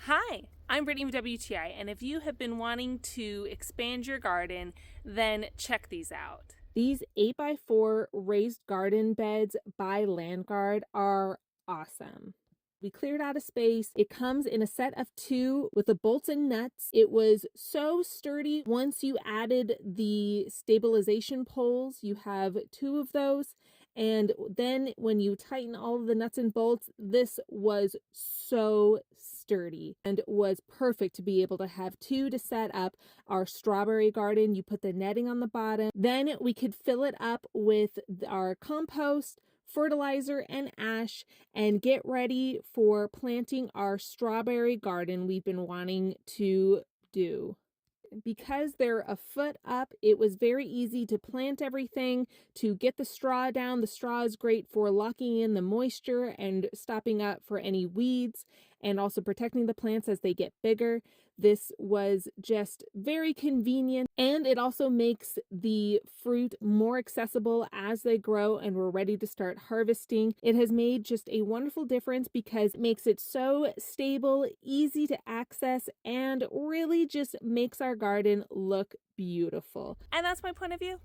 Hi, I'm Brittany with WTI, and if you have been wanting to expand your garden, then check these out. These 8x4 raised garden beds by Landguard are awesome. We cleared out a space. It comes in a set of 2 with the bolts and nuts. It was so sturdy. Once you added the stabilization poles, you have 2 of those. And then when you tighten all of the nuts and bolts, this was so sturdy and was perfect to be able to have 2 to set up our strawberry garden. You put the netting on the bottom. Then we could fill it up with our compost, fertilizer, and ash, and get ready for planting our strawberry garden we've been wanting to do. Because they're a foot up, it was very easy to plant everything, to get the straw down. The straw is great for locking in the moisture and stopping up for any weeds, and also protecting the plants as they get bigger. This was just very convenient, and it also makes the fruit more accessible as they grow and we're ready to start harvesting. It has made just a wonderful difference because it makes it so stable, easy to access, and really just makes our garden look beautiful. And that's my point of view.